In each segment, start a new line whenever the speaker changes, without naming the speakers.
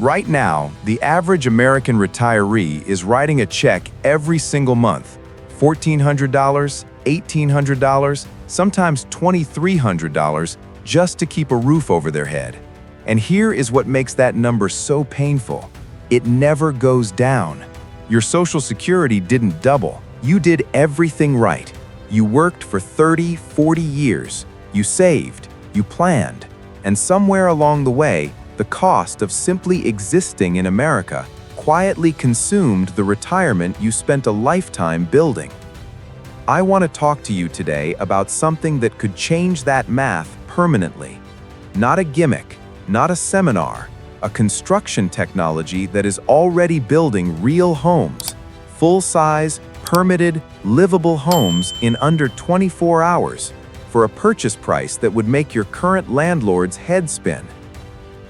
Right now, the average American retiree is writing a check every single month. $1,400, $1,800, sometimes $2,300 just to keep a roof over their head. And here is what makes that number so painful. It never goes down. Your Social Security didn't double. You did everything right. You worked for 30, 40 years. You saved, you planned, and somewhere along the way, the cost of simply existing in America quietly consumed the retirement you spent a lifetime building. I want to talk to you today about something that could change that math permanently. Not a gimmick, not a seminar, a construction technology that is already building real homes, full-size, permitted, livable homes in under 24 hours for a purchase price that would make your current landlord's head spin.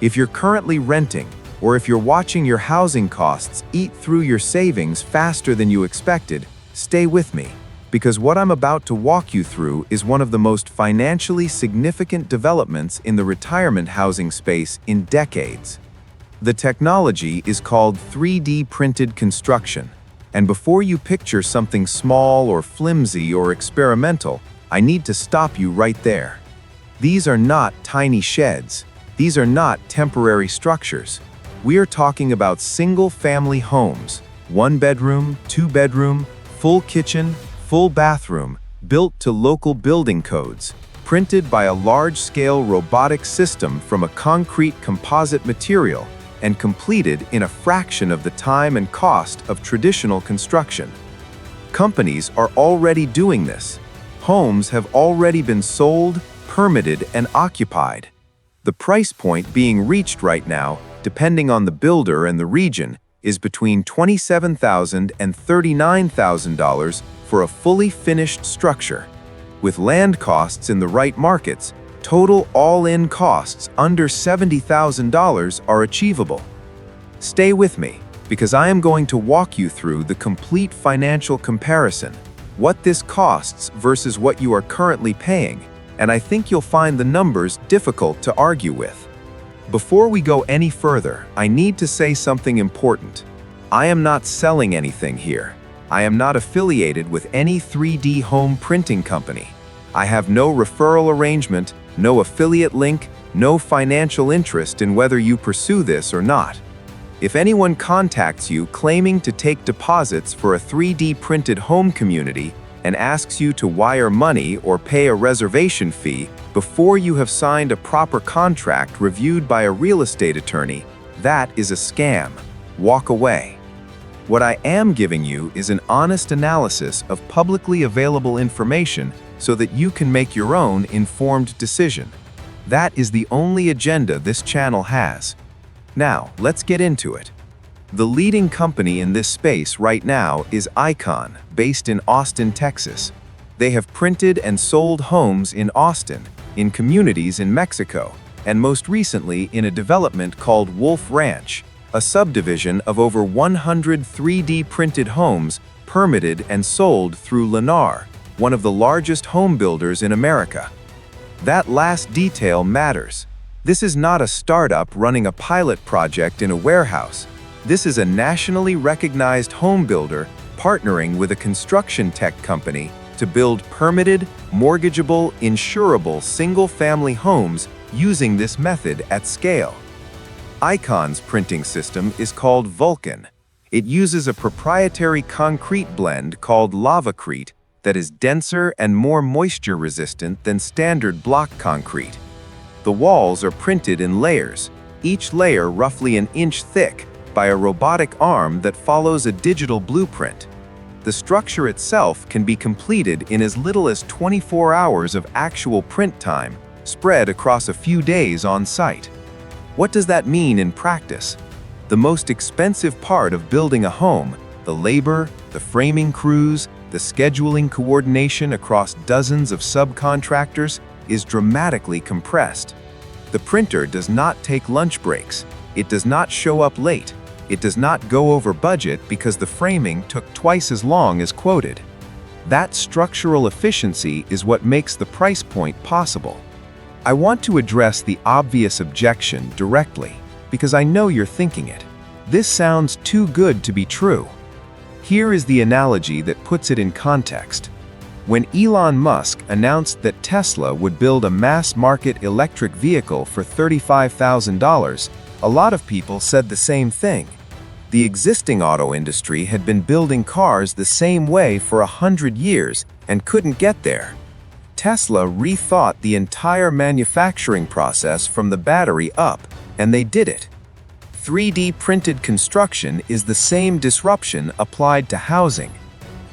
If you're currently renting, or if you're watching your housing costs eat through your savings faster than you expected, stay with me, because what I'm about to walk you through is one of the most financially significant developments in the retirement housing space in decades. The technology is called 3D printed construction, and before you picture something small or flimsy or experimental, I need to stop you right there. These are not tiny sheds. These are not temporary structures. We are talking about single-family homes, one-bedroom, two-bedroom, full kitchen, full bathroom, built to local building codes, printed by a large-scale robotic system from a concrete composite material, and completed in a fraction of the time and cost of traditional construction. Companies are already doing this. Homes have already been sold, permitted, and occupied. The price point being reached right now, depending on the builder and the region, is between $27,000 and $39,000 for a fully finished structure. With land costs in the right markets, total all-in costs under $70,000 are achievable. Stay with me, because I am going to walk you through the complete financial comparison, what this costs versus what you are currently paying, and I think you'll find the numbers difficult to argue with. Before we go any further, I need to say something important. I am not selling anything here. I am not affiliated with any 3D home printing company. I have no referral arrangement, no affiliate link, no financial interest in whether you pursue this or not. If anyone contacts you claiming to take deposits for a 3D printed home community and asks you to wire money or pay a reservation fee before you have signed a proper contract reviewed by a real estate attorney, that is a scam. Walk away. What I am giving you is an honest analysis of publicly available information so that you can make your own informed decision. That is the only agenda this channel has. Now, let's get into it. The leading company in this space right now is Icon, based in Austin, Texas. They have printed and sold homes in Austin, in communities in Mexico, and most recently in a development called Wolf Ranch, a subdivision of over 100 3D printed homes permitted and sold through Lennar, one of the largest home builders in America. That last detail matters. This is not a startup running a pilot project in a warehouse. This is a nationally recognized home builder partnering with a construction tech company to build permitted, mortgageable, insurable single-family homes using this method at scale. Icon's printing system is called Vulcan. It uses a proprietary concrete blend called Lavacrete that is denser and more moisture-resistant than standard block concrete. The walls are printed in layers, each layer roughly an inch thick, by a robotic arm that follows a digital blueprint. The structure itself can be completed in as little as 24 hours of actual print time, spread across a few days on site. What does that mean in practice? The most expensive part of building a home, the labor, the framing crews, the scheduling coordination across dozens of subcontractors, is dramatically compressed. The printer does not take lunch breaks. It does not show up late. It does not go over budget because the framing took twice as long as quoted. That structural efficiency is what makes the price point possible. I want to address the obvious objection directly.
because I know you're thinking it. This sounds too good to be true. Here is the analogy that puts it in context. When Elon Musk announced that Tesla would build a mass-market electric vehicle for $35,000, a lot of people said the same thing. The existing auto industry had been building cars the same way for 100 years and couldn't get there. Tesla rethought the entire manufacturing process from the battery up, and they did it. 3D printed construction is the same disruption applied to housing.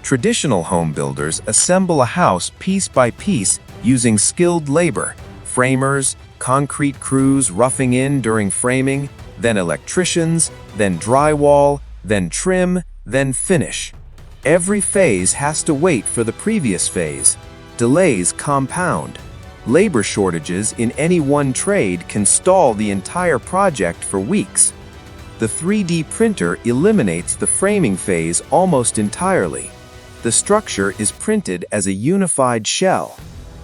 Traditional home builders assemble a house piece by piece using skilled labor, framers, concrete crews roughing in during framing, then electricians, then drywall, then trim, then finish. Every phase has to wait for the previous phase. Delays compound. Labor shortages in any one trade can stall the entire project for weeks. The 3D printer eliminates the framing phase almost entirely. The structure is printed as a unified shell.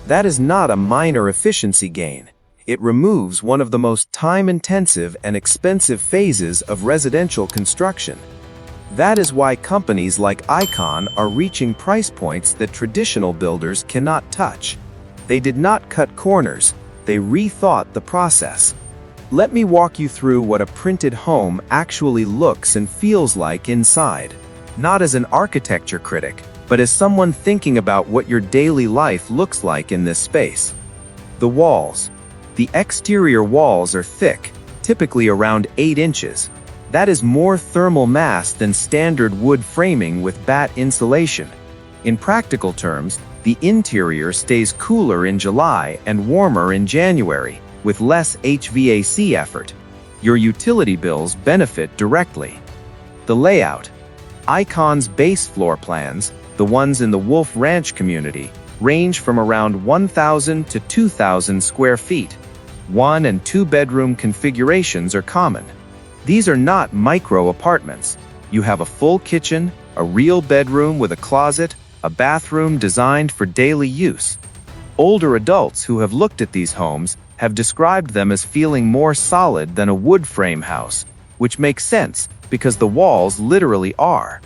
That is not a minor efficiency gain. It removes one of the most time-intensive and expensive phases of residential construction. That is why companies like Icon are reaching price points that traditional builders cannot touch. They did not cut corners, they rethought the process. Let me walk you through what a printed home actually looks and feels like inside. Not as an architecture critic, but as someone thinking about what your daily life looks like in this space. The walls. The exterior walls are thick, typically around 8 inches. That is more thermal mass than standard wood framing with batt insulation. In practical terms, the interior stays cooler in July and warmer in January, with less HVAC effort. Your utility bills benefit directly. The layout. Icon's base floor plans, the ones in the Wolf Ranch community, range from around 1,000 to 2,000 square feet. 1 and 2 bedroom configurations are common. These are not micro apartments. You have a full kitchen, a real bedroom with a closet, a bathroom designed for daily use. Older adults who have looked at these homes have described them as feeling more solid than a wood frame house, which makes sense because the walls literally are.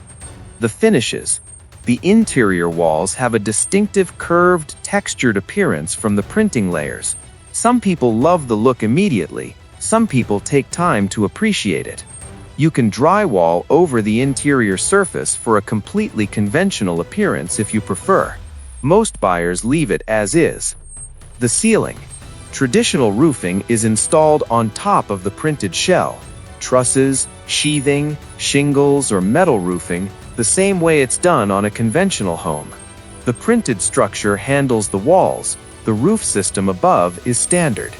The finishes. The interior walls have a distinctive curved, textured appearance from the printing layers. Some people love the look immediately, some people take time to appreciate it. You can drywall over the interior surface for a completely conventional appearance if you prefer. Most buyers leave it as is. The ceiling. Traditional roofing is installed on top of the printed shell. Trusses, sheathing, shingles, or metal roofing, the same way it's done on a conventional home. The printed structure handles the walls. The roof system above is standard.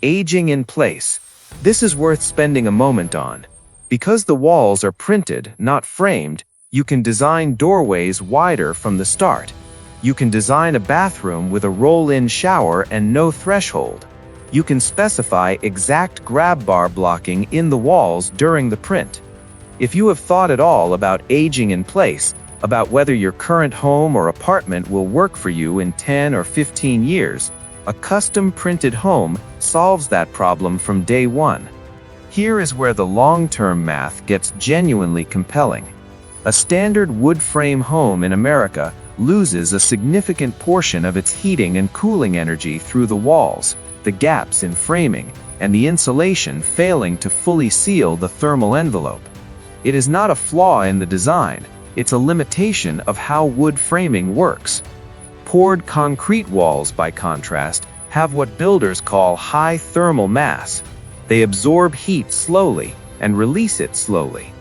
Aging in place. This is worth spending a moment on. Because the walls are printed, not framed, you can design doorways wider from the start. You can design a bathroom with a roll-in shower and no threshold. You can specify exact grab bar blocking in the walls during the print. If you have thought at all about aging in place, about whether your current home or apartment will work for you in 10 or 15 years, a custom printed home solves that problem from day one. Here is where the long-term math gets genuinely compelling. A standard wood frame home in America loses a significant portion of its heating and cooling energy through the walls, the gaps in framing, and the insulation failing to fully seal the thermal envelope. It is not a flaw in the design, it's a limitation of how wood framing works. Poured concrete walls, by contrast, have what builders call high thermal mass. They absorb heat slowly and release it slowly.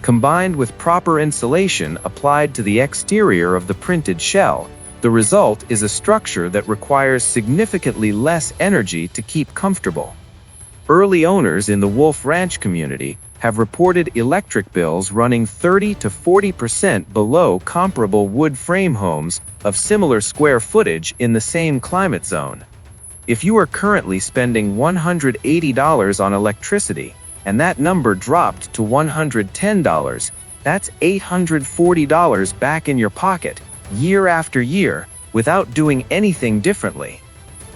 Combined with proper insulation applied to the exterior of the printed shell, the result is a structure that requires significantly less energy to keep comfortable. Early owners in the Wolf Ranch community have reported electric bills running 30 to 40% below comparable wood frame homes of similar square footage in the same climate zone. If you are currently spending $180 on electricity, and that number dropped to $110, that's $840 back in your pocket, year after year, without doing anything differently.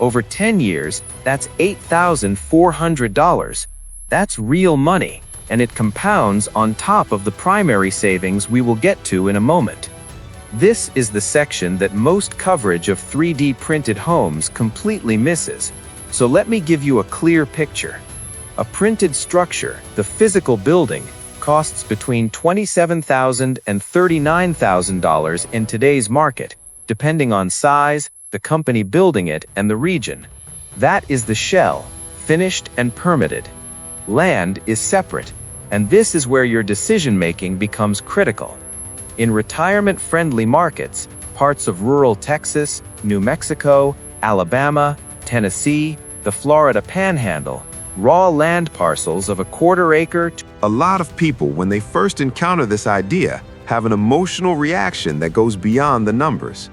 Over 10 years, that's $8,400.
That's real money, and it compounds on top of the primary savings we will get to in a moment. This is the section that most coverage of 3D printed homes completely misses, so let me give you a clear picture. A printed structure, the physical building, costs between $27,000 and $39,000 in today's market, depending on size, the company building it, and the region. That is the shell, finished and permitted. Land is separate, and this is where your decision-making becomes critical. In retirement-friendly markets, parts of rural Texas, New Mexico, Alabama, Tennessee, the Florida Panhandle, raw land parcels of a quarter-acre to
A lot of people, when they first encounter this idea, have an emotional reaction that goes beyond the numbers.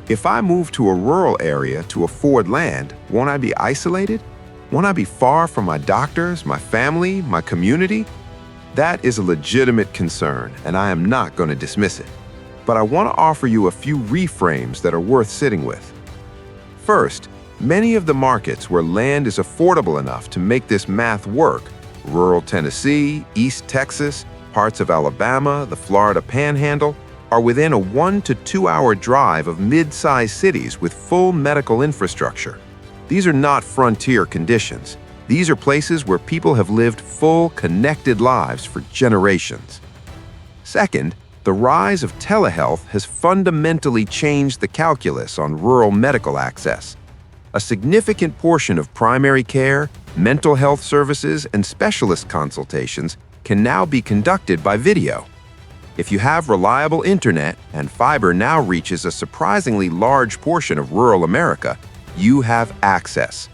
If I move to a rural area to afford land, won't I be isolated? Won't I be far from my doctors, my family, my community? That is a legitimate concern, and I am not going to dismiss it. But I want to offer you a few reframes that are worth sitting with. First, many of the markets where land is affordable enough to make this math work, rural Tennessee, East Texas, parts of Alabama, the Florida Panhandle, are within a 1 to 2 hour drive of mid-sized cities with full medical infrastructure. These are not frontier conditions. These are places where people have lived full, connected lives for generations. Second, the rise of telehealth has fundamentally changed the calculus on rural medical access. A significant portion of primary care, mental health services, and specialist consultations can now be conducted by video. If you have reliable internet, and fiber now reaches a surprisingly large portion of rural America, you have access.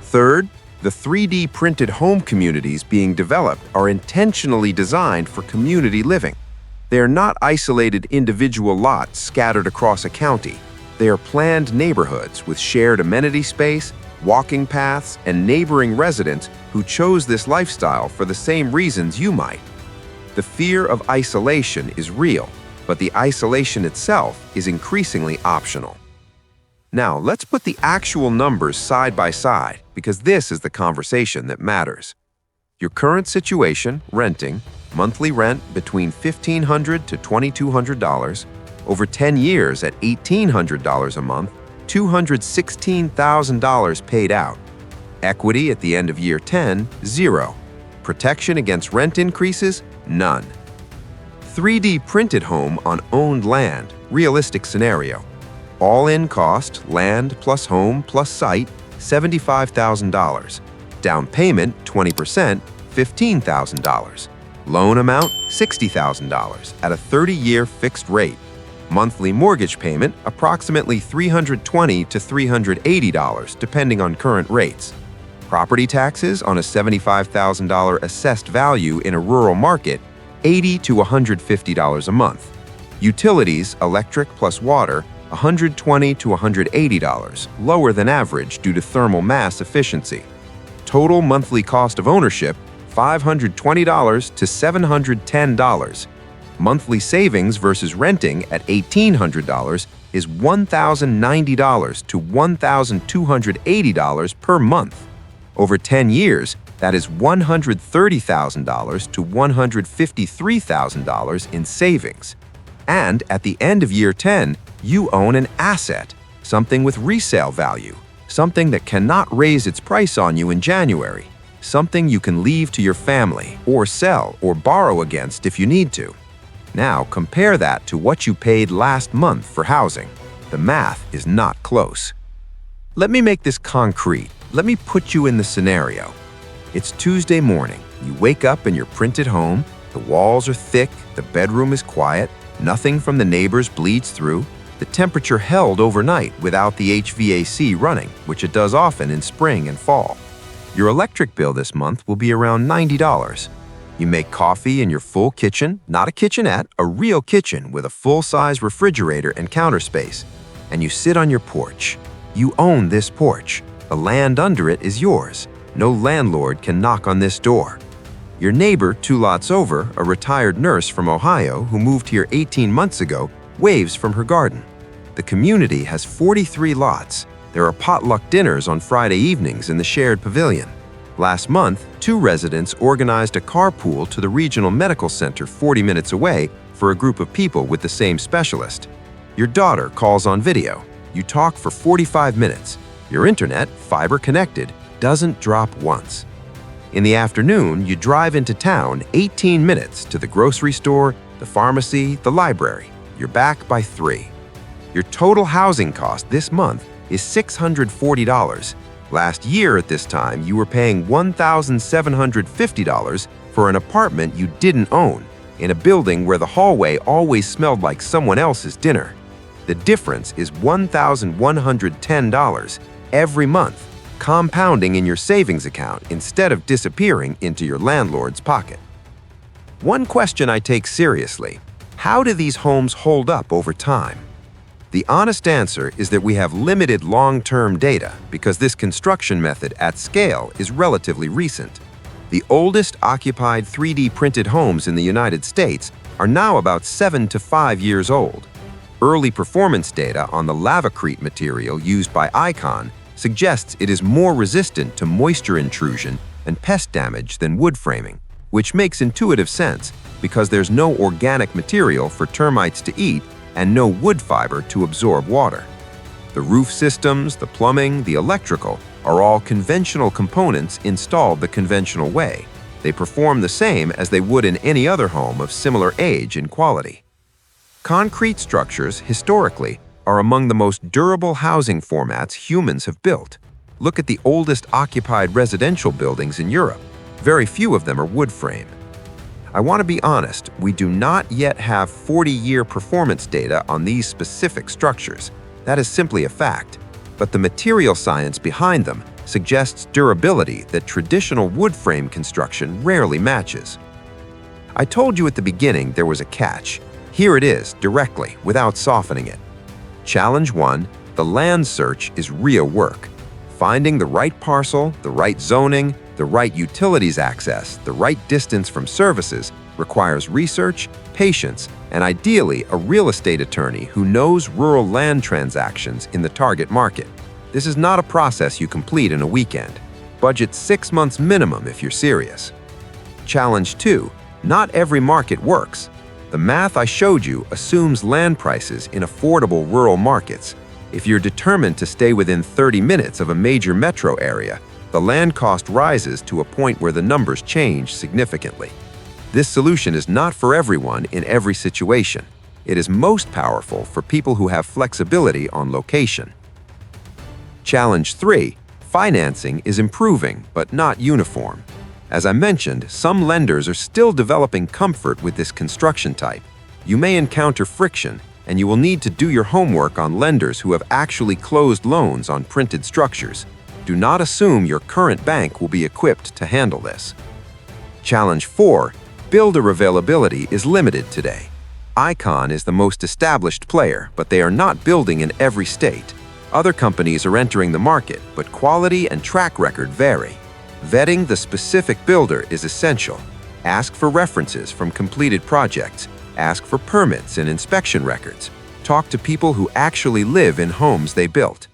Third, the 3D printed home communities being developed are intentionally designed for community living. They are not isolated individual lots scattered across a county. They are planned neighborhoods with shared amenity space, walking paths, and neighboring residents who chose this lifestyle for the same reasons you might. The fear of isolation is real, but the isolation itself is increasingly optional. Now, let's put the actual numbers side by side, because this is the conversation that matters. Your current situation, renting, monthly rent between $1,500 to $2,200, over 10 years at $1,800 a month, $216,000 paid out. Equity at the end of year 10, 0. Protection against rent increases, none. 3D printed home on owned land, realistic scenario. All-in cost, land plus home plus site, $75,000. Down payment, 20%, $15,000. Loan amount, $60,000 at a 30-year fixed rate. Monthly mortgage payment, approximately $320 to $380, depending on current rates. Property taxes on a $75,000 assessed value in a rural market, $80 to $150 a month. Utilities, electric plus water, $120 to $180, lower than average due to thermal mass efficiency. Total monthly cost of ownership, $520 to $710. Monthly savings versus renting at $1,800 is $1,090 to $1,280 per month. Over 10 years, that is $130,000 to $153,000 in savings. And at the end of year 10, you own an asset, something with resale value, something that cannot raise its price on you in January, something you can leave to your family or sell or borrow against if you need to. Now compare that to what you paid last month for housing. The math is not close. Let me make this concrete. Let me put you in the scenario. It's Tuesday morning. You wake up in your printed home. The walls are thick, the bedroom is quiet, nothing from the neighbors bleeds through. The temperature held overnight without the HVAC running, which it does often in spring and fall. Your electric bill this month will be around $90. You make coffee in your full kitchen, not a kitchenette, a real kitchen with a full-size refrigerator and counter space. And you sit on your porch. You own this porch. The land under it is yours. No landlord can knock on this door. Your neighbor, 2 lots over, a retired nurse from Ohio who moved here 18 months ago, waves from her garden. The community has 43 lots. There are potluck dinners on Friday evenings in the shared pavilion.
Last month, 2 residents organized a carpool to the regional medical center 40 minutes away for a group of people with the same specialist. Your daughter calls on video. You talk for 45 minutes. Your internet, fiber connected, doesn't drop once. In the afternoon, you drive into town 18 minutes to the grocery store, the pharmacy, the library. You're back by 3. Your total housing cost this month is $640. Last year at this time, you were paying $1,750 for an apartment you didn't own, in a building where the hallway always smelled like someone else's dinner. The difference is $1,110 every month, compounding in your savings account instead of disappearing into your landlord's pocket. One question I take seriously: how do these homes hold up over time? The honest answer is that we have limited long-term data because this construction method at scale is relatively recent. The oldest occupied 3D printed homes in the United States are now about 7 to 5 years old. Early performance data on the Lavacrete material used by Icon suggests it is more resistant to moisture intrusion and pest damage than wood framing, which makes intuitive sense because there's no organic material for termites to eat and no wood fiber to absorb water. The roof systems, the plumbing, the electrical are all conventional components installed the conventional way. They perform the same as they would in any other home of similar age and quality. Concrete structures, historically, are among the most durable housing formats humans have built. Look at the oldest occupied residential buildings in Europe. Very few of them are wood frame. I want to be honest, we do not yet have 40-year performance data on these specific structures. That is simply a fact. But the material science behind them suggests durability that traditional wood frame construction rarely matches. I told you at the beginning there was a catch. Here it is, directly, without softening it. Challenge 1, the land search is real work. Finding the right parcel, the right zoning, the right utilities access, the right distance from services requires research, patience, and ideally a real estate attorney who knows rural land transactions in the target market. This is not a process you complete in a weekend. Budget 6 months minimum if you're serious. Challenge 2, not every market works. The math I showed you assumes land prices in affordable rural markets. If you're determined to stay within 30 minutes of a major metro area, the land cost rises to a point where the numbers change significantly. This solution is not for everyone in every situation. It is most powerful for people who have flexibility on location. Challenge 3, financing is improving but not uniform. As I mentioned, some lenders are still developing comfort with this construction type. You may encounter friction, and you will need to do your homework on lenders who have actually closed loans on printed structures. Do not assume your current bank will be equipped to handle this. Challenge 4, builder availability is limited today. Icon is the most established player, but they are not building in every state. Other companies are entering the market, but quality and track record vary. Vetting the specific builder is essential. Ask for references from completed projects. Ask for permits and inspection records. Talk to people who actually live in homes they built.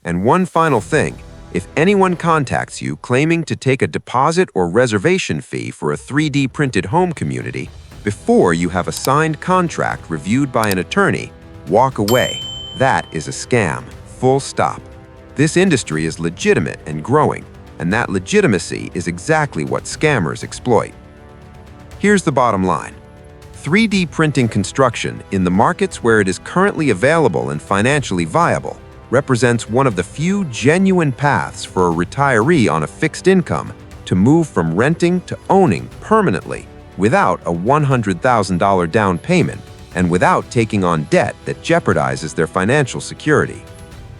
And one final thing, if anyone contacts you claiming to take a deposit or reservation fee for a 3D printed home community, before you have a signed contract reviewed by an attorney, walk away. That is a scam. Full stop. This industry is legitimate and growing, and that legitimacy is exactly what scammers exploit. Here's the bottom line. 3D printing construction in the markets where it is currently available and financially viable represents one of the few genuine paths for a retiree on a fixed income to move from renting to owning permanently without a $100,000 down payment and without taking on debt that jeopardizes their financial security.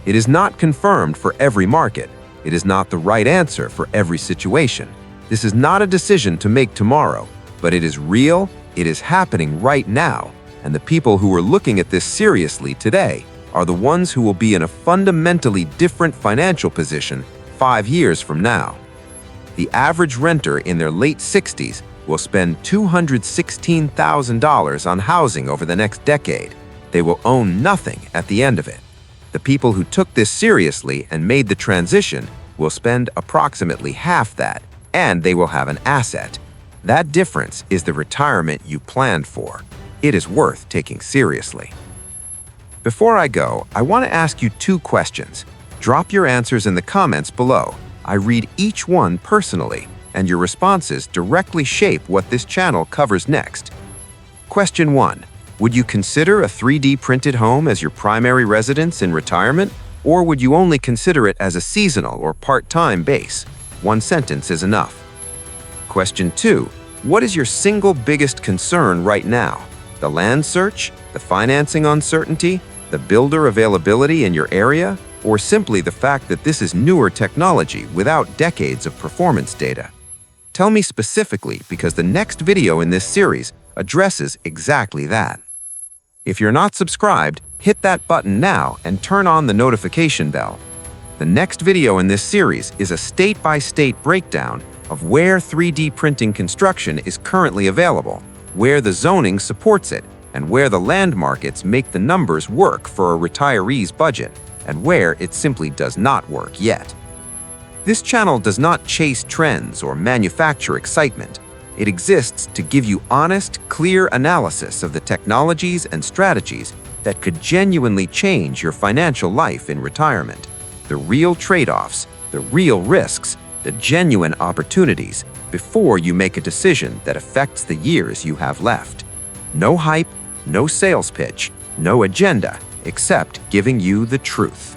It is not confirmed for every market. It is not the right answer for every situation. This is not a decision to make tomorrow, but it is real, it is happening right now, and the people who are looking at this seriously today are the ones who will be in a fundamentally different financial position 5 years from now. The average renter in their late 60s will spend $216,000 on housing over the next decade. They will own nothing at the end of it. The people who took this seriously and made the transition will spend approximately half that, and they will have an asset. That difference is the retirement you planned for. It is worth taking seriously. Before I go, I want to ask you 2 questions. Drop your answers in the comments below. I read each one personally, and your responses directly shape what this channel covers next. Question 1. Would you consider a 3D printed home as your primary residence in retirement, or would you only consider it as a seasonal or part-time base? 1 sentence is enough. Question 2. What is your single biggest concern right now? The land search, the financing uncertainty, the builder availability in your area, or simply the fact that this is newer technology without decades of performance data? Tell me specifically, because the next video in this series addresses exactly that. If you're not subscribed, hit that button now and turn on the notification bell. The next video in this series is a state-by-state breakdown of where 3D printing construction is currently available, where the zoning supports it, and where the land markets make the numbers work for a retiree's budget, and where it simply does not work yet. This channel does not chase trends or manufacture excitement. It exists to give you honest, clear analysis of the technologies and strategies that could genuinely change your financial life in retirement. The real trade-offs, the real risks, the genuine opportunities before you make a decision that affects the years you have left. No hype, no sales pitch, no agenda, except giving you the truth.